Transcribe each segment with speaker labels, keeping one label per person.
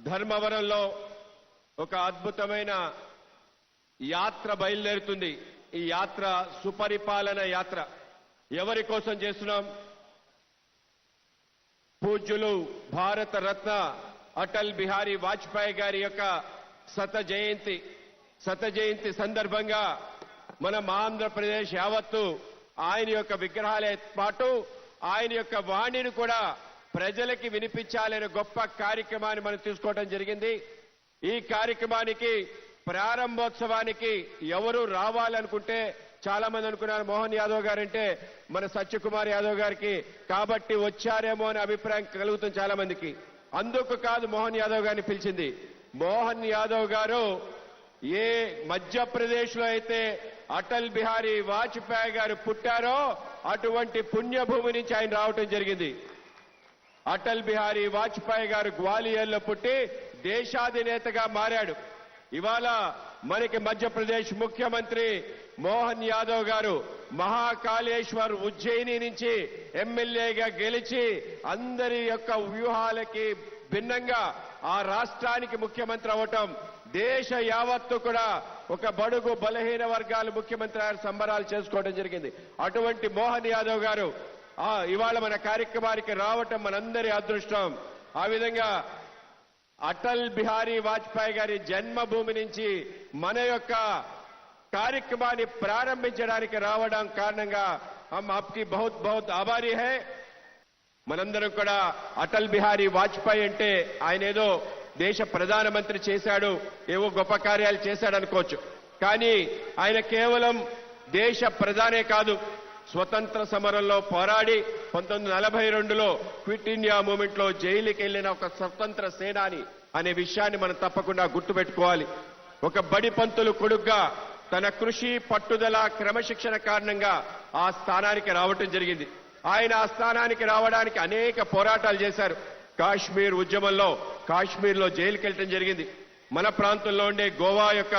Speaker 1: ధర్మవరంలో ఒక అద్భుతమైన యాత్ర బయలుదేరుతుంది. ఈ యాత్ర సుపరిపాలన యాత్ర. ఎవరి కోసం చేస్తున్నాం? పూజ్యులు భారత రత్న అటల్ బిహారీ వాజ్పేయి గారి యొక్క శత జయంతి సందర్భంగా మనం ఆంధ్రప్రదేశ్ యావత్తు ఆయన యొక్క విగ్రహాలే పాటు ఆయన యొక్క వాణిని కూడా ప్రజలకి వినిపించాలనే గొప్ప కార్యక్రమాన్ని మనం తీసుకోవడం జరిగింది. ఈ కార్యక్రమానికి ప్రారంభోత్సవానికి ఎవరు రావాలనుకుంటే చాలా మంది అనుకున్నారు మోహన్ యాదవ్ గారంటే మన సత్యకుమార్ యాదవ్ గారికి కాబట్టి వచ్చారేమో అనే అభిప్రాయం కలుగుతుంది చాలా మందికి. అందుకు కాదు మోహన్ యాదవ్ గారిని పిలిచింది. మోహన్ యాదవ్ గారు ఏ మధ్యప్రదేశ్ లో అయితే అటల్ బిహారీ వాజ్పేయి గారు పుట్టారో అటువంటి పుణ్యభూమి నుంచి ఆయన రావటం జరిగింది. అటల్ బిహారీ వాజ్పేయి గారు గ్వాలియర్లో పుట్టి దేశాధినేతగా మారాడు. ఇవాళ మనకి మధ్యప్రదేశ్ ముఖ్యమంత్రి మోహన్ యాదవ్ గారు మహాకాళేశ్వర్ ఉజ్జయిని నుంచి ఎమ్మెల్యేగా గెలిచి అందరి యొక్క వ్యూహాలకి భిన్నంగా ఆ రాష్ట్రానికి ముఖ్యమంత్రి అవటం, దేశ యావత్తు కూడా ఒక బడుగు బలహీన వర్గాల ముఖ్యమంత్రి సంబరాలు చేసుకోవడం జరిగింది. అటువంటి మోహన్ యాదవ్ గారు ఇవాళ మన కార్యక్రమానికి రావటం మనందరి అదృష్టం. ఆ విధంగా అటల్ బిహారీ వాజ్పేయి గారి జన్మభూమి నుంచి మన యొక్క కార్యక్రమాన్ని ప్రారంభించడానికి రావడం కారణంగా హమ్ ఆప్కి బహుత్ బహుత్ ఆభారీ హై. మనందరం కూడా అటల్ బిహారీ వాజ్పేయి అంటే ఆయన ఏదో దేశ ప్రధానమంత్రి చేశాడు, ఏవో గొప్ప కార్యాలు చేశాడు అనుకోవచ్చు. కానీ ఆయన కేవలం దేశ ప్రధానే కాదు, స్వతంత్ర సమరంలో పోరాడి 1942లో క్విట్ ఇండియా మూవ్మెంట్ లో జైలుకి వెళ్లిన ఒక స్వతంత్ర సేనాని అనే విషయాన్ని మనం తప్పకుండా గుర్తుపెట్టుకోవాలి. ఒక బడి పంతులు కొడుగ్గా తన కృషి, పట్టుదల, క్రమశిక్షణ కారణంగా ఆ స్థానానికి రావటం జరిగింది. ఆయన ఆ స్థానానికి రావడానికి అనేక పోరాటాలు చేశారు. కాశ్మీర్ ఉద్యమంలో కాశ్మీర్లో జైలుకి వెళ్ళటం జరిగింది. మన ప్రాంతంలో ఉండే గోవా యొక్క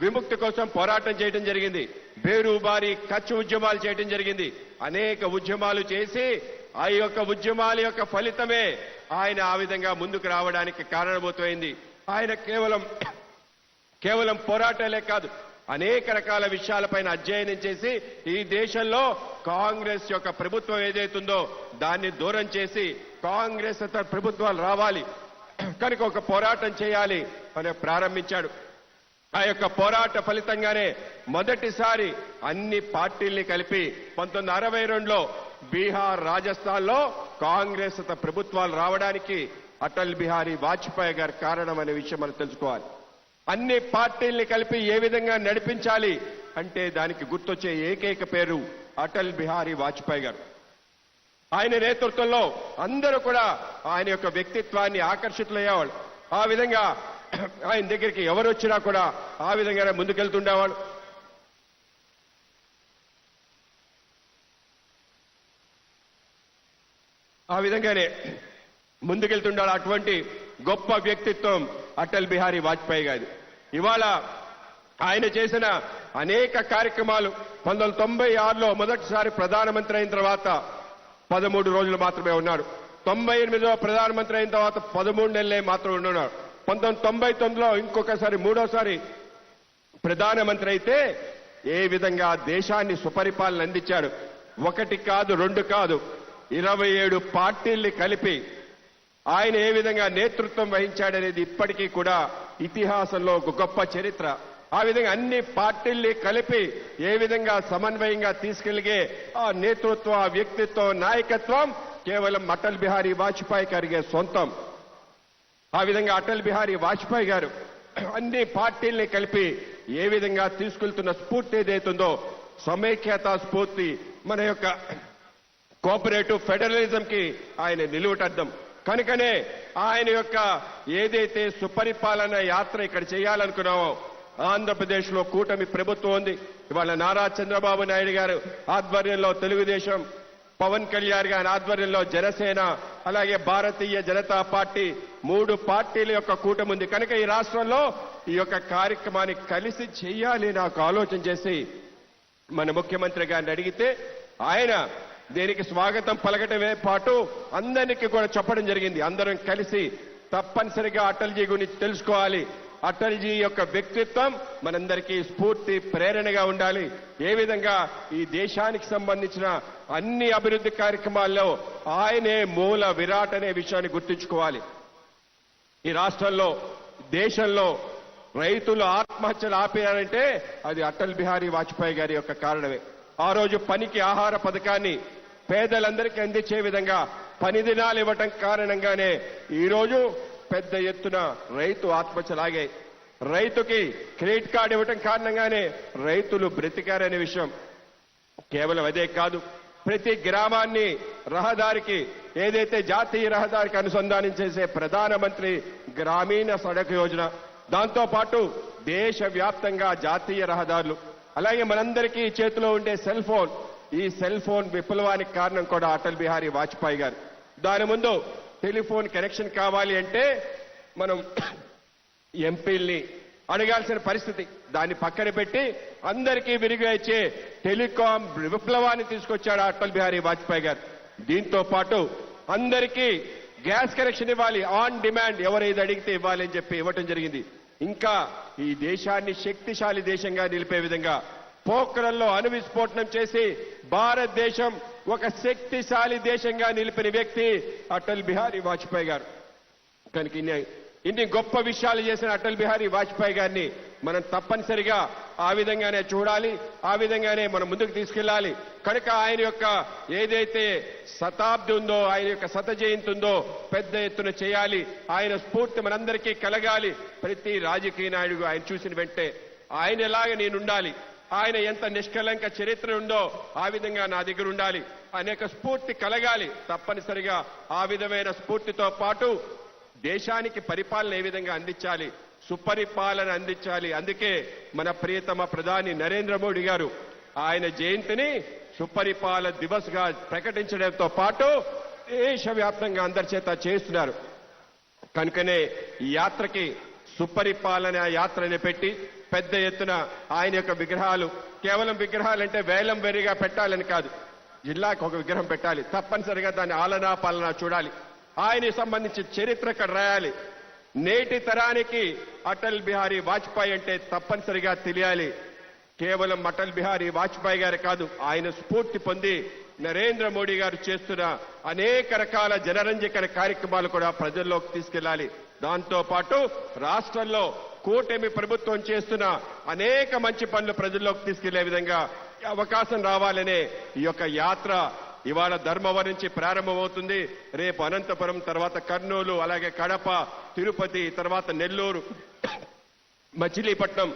Speaker 1: విముక్తి కోసం పోరాటం చేయడం జరిగింది. బేరుబారి కచ్ ఉద్యమాలు చేయడం జరిగింది. అనేక ఉద్యమాలు చేసి ఆ యొక్క ఉద్యమాల యొక్క ఫలితమే ఆయన ఆ విధంగా ముందుకు రావడానికి కారణభూతమైంది. ఆయన కేవలం పోరాటాలే కాదు, అనేక రకాల విషయాలపైన అధ్యయనం చేసి ఈ దేశంలో కాంగ్రెస్ యొక్క ప్రభుత్వం ఏదైతుందో దాన్ని దూరం చేసి కాంగ్రెస్ ప్రభుత్వాలు రావాలి కనుక ఒక పోరాటం చేయాలి అని ప్రారంభించాడు. ఆ యొక్క పోరాట ఫలితంగానే మొదటిసారి అన్ని పార్టీల్ని కలిపి 1962లో బీహార్, రాజస్థాన్లో కాంగ్రెస్ ప్రభుత్వాలు రావడానికి అటల్ బిహారీ వాజ్పేయి గారి కారణం అనే విషయం మనం తెలుసుకోవాలి. అన్ని పార్టీల్ని కలిపి ఏ విధంగా నడిపించాలి అంటే దానికి గుర్తొచ్చే ఏకైక పేరు అటల్ బిహారీ వాజ్పేయి గారు. ఆయన నేతృత్వంలో అందరూ కూడా ఆయన యొక్క వ్యక్తిత్వాన్ని ఆకర్షితులయ్యేవాళ్ళు. ఆ విధంగా ఆయన దగ్గరికి ఎవరు వచ్చినా కూడా ఆ విధంగానే ముందుకెళ్తుండేవాడు. ఆ విధంగానే ముందుకెళ్తుండాలి. అటువంటి గొప్ప వ్యక్తిత్వం అటల్ బిహారీ వాజ్పేయి గారి. ఇవాళ ఆయన చేసిన అనేక కార్యక్రమాలు 1996లో మొదటిసారి ప్రధానమంత్రి అయిన తర్వాత 13 రోజులు మాత్రమే ఉన్నాడు. 98లో ప్రధానమంత్రి అయిన తర్వాత 13 నెలలే మాత్రం ఉన్నాడు. 1999లో ఇంకొకసారి మూడోసారి ప్రధానమంత్రి అయితే ఏ విధంగా దేశాన్ని సుపరిపాలన అందించాడు. ఒకటి కాదు, రెండు కాదు, 27 పార్టీల్ని కలిపి ఆయన ఏ విధంగా నేతృత్వం వహించాడనేది ఇప్పటికీ కూడా ఇతిహాసంలో ఒక గొప్ప చరిత్ర. ఆ విధంగా అన్ని పార్టీల్ని కలిపి ఏ విధంగా సమన్వయంగా తీసుకెళ్లిగే ఆ నేతృత్వం, ఆ వ్యక్తిత్వం, నాయకత్వం కేవలం అటల్ బిహారీ వాజ్పేయి గారికి సొంతం. ఆ విధంగా అటల్ బిహారీ వాజ్పేయి గారు అన్ని పార్టీల్ని కలిపి ఏ విధంగా తీసుకెళ్తున్న స్ఫూర్తి ఏదైతుందో సమైక్యతా స్ఫూర్తి, మన యొక్క కోఆపరేటివ్ ఫెడరలిజం కి ఆయన నిలువుటద్దం. కనుకనే ఆయన యొక్క ఏదైతే సుపరిపాలన యాత్ర ఇక్కడ చేయాలనుకున్నామో ఆంధ్రప్రదేశ్ లో కూటమి ప్రభుత్వం ఉంది. ఇవాళ నారా చంద్రబాబు నాయుడు గారు ఆధ్వర్యంలో తెలుగుదేశం, పవన్ కళ్యాణ్ గారి ఆధ్వర్యంలో జనసేన, అలాగే భారతీయ జనతా పార్టీ 3 పార్టీల యొక్క కూటమి ఉంది. కనుక ఈ రాష్ట్రంలో ఈ యొక్క కార్యక్రమాన్ని కలిసి చేయాలి నాకు ఆలోచన చేసి మన ముఖ్యమంత్రి గారిని అడిగితే ఆయన దీనికి స్వాగతం పలకటమే పాటు అందరికీ కూడా చెప్పడం జరిగింది. అందరం కలిసి తప్పనిసరిగా అటల్జీ గురించి తెలుసుకోవాలి. అటల్జీ యొక్క వ్యక్తిత్వం మనందరికీ స్ఫూర్తి ప్రేరణగా ఉండాలి. ఏ విధంగా ఈ దేశానికి సంబంధించిన అన్ని అభివృద్ధి కార్యక్రమాల్లో ఆయనే మూల విరాట్ అనే విషయాన్ని గుర్తుంచుకోవాలి. ఈ రాష్ట్రంలో దేశంలో రైతులు ఆత్మహత్యలు ఆపేయాలంటే అది అటల్ బిహారీ వాజ్పేయి గారి యొక్క కారణమే. ఆ రోజు పనికి ఆహార పథకాన్ని పేదలందరికీ అందించే విధంగా పని దినాలు ఇవ్వటం కారణంగానే ఈరోజు పెద్ద ఎత్తున రైతు ఆత్మహత్యలు ఆగాయి. రైతుకి క్రెడిట్ కార్డు ఇవ్వటం కారణంగానే రైతులు బ్రతికారనే విషయం. కేవలం అదే కాదు, ప్రతి గ్రామాన్ని రహదారికి ఏదైతే జాతీయ రహదారికి అనుసంధానం చేసే ప్రధానమంత్రి గ్రామీణ సడక్ యోజన, దాంతో పాటు దేశవ్యాప్తంగా జాతీయ రహదారులు, అలాగే మనందరికీ చేతిలో ఉండే సెల్ ఫోన్, ఈ సెల్ ఫోన్ విప్లవానికి కారణం కూడా అటల్ బిహారీ వాజ్పేయి గారు. దాని ముందు టెలిఫోన్ కనెక్షన్ కావాలి అంటే మనం ఎంపీల్ని అడగాల్సిన పరిస్థితి. దాన్ని పక్కన పెట్టి అందరికీ విరిగా ఇచ్చే టెలికాం విప్లవాన్ని తీసుకొచ్చాడు అటల్ బిహారీ వాజ్పేయి గారు. దీంతో పాటు అందరికీ గ్యాస్ కనెక్షన్ ఇవ్వాలి, ఆన్ డిమాండ్, ఎవరైతే అడిగితే ఇవ్వాలి అని చెప్పి ఇవ్వటం జరిగింది. ఇంకా ఈ దేశాన్ని శక్తిశాలి దేశంగా నిలిపే విధంగా పోఖ్రాన్లో అణు విస్ఫోటనం చేసి భారతదేశం ఒక శక్తిశాలి దేశంగా నిలిపిన వ్యక్తి అటల్ బిహారీ వాజ్పేయి గారు. కనుక ఇన్ని గొప్ప విషయాలు చేసిన అటల్ బిహారీ వాజ్పేయి గారిని మనం తప్పనిసరిగా ఆ విధంగానే చూడాలి, ఆ విధంగానే మనం ముందుకు తీసుకెళ్లాలి. కనుక ఆయన యొక్క ఏదైతే శతాబ్ది ఉందో, ఆయన యొక్క శత జయంతి ఉందో పెద్ద ఎత్తున చేయాలి. ఆయన స్ఫూర్తి మనందరికీ కలగాలి. ప్రతి రాజకీయ నాయకుడు ఆయన చూసిన వెంటనే ఆయన ఎలాగ నేనుండాలి, ఆయన ఎంత నిష్కలంక చరిత్ర ఉందో ఆ విధంగా నా దగ్గర ఉండాలి అనేక స్ఫూర్తి కలగాలి. తప్పనిసరిగా ఆ విధమైన స్ఫూర్తితో పాటు దేశానికి పరిపాలన ఏ విధంగా అందించాలి, సుపరిపాలన అందించాలి. అందుకే మన ప్రియతమ ప్రధాని నరేంద్ర మోడీ గారు ఆయన జయంతిని సుపరిపాలన దివస్ గా ప్రకటించడంతో పాటు దేశవ్యాప్తంగా అందరి చేత చేస్తున్నారు. కనుకనే ఈ యాత్రకి సుపరిపాలన యాత్రని పెట్టి పెద్ద ఎత్తున ఆయన యొక్క విగ్రహాలు, కేవలం విగ్రహాలంటే వేలం వెరిగా పెట్టాలని కాదు, జిల్లాకు ఒక విగ్రహం పెట్టాలి. తప్పనిసరిగా దాన్ని ఆలనా పాలనా చూడాలి. ఆయనకి సంబంధించి చరిత్ర ఇక్కడ రాయాలి. నేటి తరానికి అటల్ బిహారీ వాజ్పేయి అంటే తప్పనిసరిగా తెలియాలి. కేవలం అటల్ బిహారీ వాజ్పేయి గారు కాదు, ఆయన స్ఫూర్తి పొంది నరేంద్ర మోడీ గారు చేస్తున్న అనేక రకాల జనరంజక కార్యక్రమాలు కూడా ప్రజల్లోకి తీసుకెళ్లాలి. దాంతో పాటు రాష్ట్రంలో కూటమి ప్రభుత్వం చేస్తున్న అనేక మంచి పనులు ప్రజల్లోకి తీసుకెళ్లే విధంగా అవకాశం రావాలనే ఈ యొక్క యాత్ర ఇవాళ ధర్మవరం నుంచి ప్రారంభమవుతుంది. రేపు అనంతపురం, తర్వాత కర్నూలు, అలాగే కడప, తిరుపతి, తర్వాత నెల్లూరు, మచిలీపట్నం,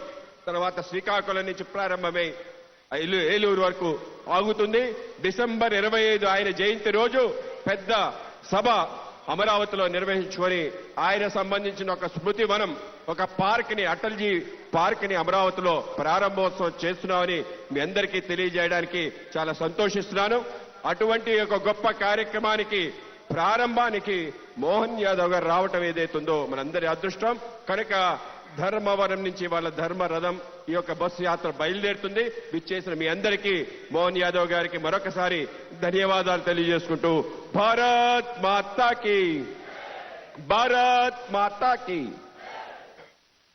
Speaker 1: తర్వాత శ్రీకాకుళం నుంచి ప్రారంభమై ఏలూరు వరకు ఆగుతుంది. డిసెంబర్ 25 ఆయన జయంతి రోజు పెద్ద సభ అమరావతిలో నిర్వహించుకొని ఆయన సంబంధించిన ఒక స్మృతి వనం, ఒక పార్క్ ని, అటల్జీ పార్క్ ని అమరావతిలో ప్రారంభోత్సవం చేస్తున్నామని మీ అందరికీ తెలియజేయడానికి చాలా సంతోషిస్తున్నాను. అటువంటి ఒక గొప్ప కార్యక్రమానికి ప్రారంభానికి మోహన్ యాదవ్ గారు రావటం ఏదైతుందో మనందరి అదృష్టం. కనుక ధర్మవరం నుంచి వాళ్ళ ధర్మ రథం ఈ యొక్క బస్సు యాత్ర బయలుదేరుతుంది. విచ్చేసిన మీ అందరికీ మోహన్ యాదవ్ గారికి మరొకసారి ధన్యవాదాలు తెలియజేసుకుంటూ భారత్ మాతా కీ, భారత్ మాతా కీ.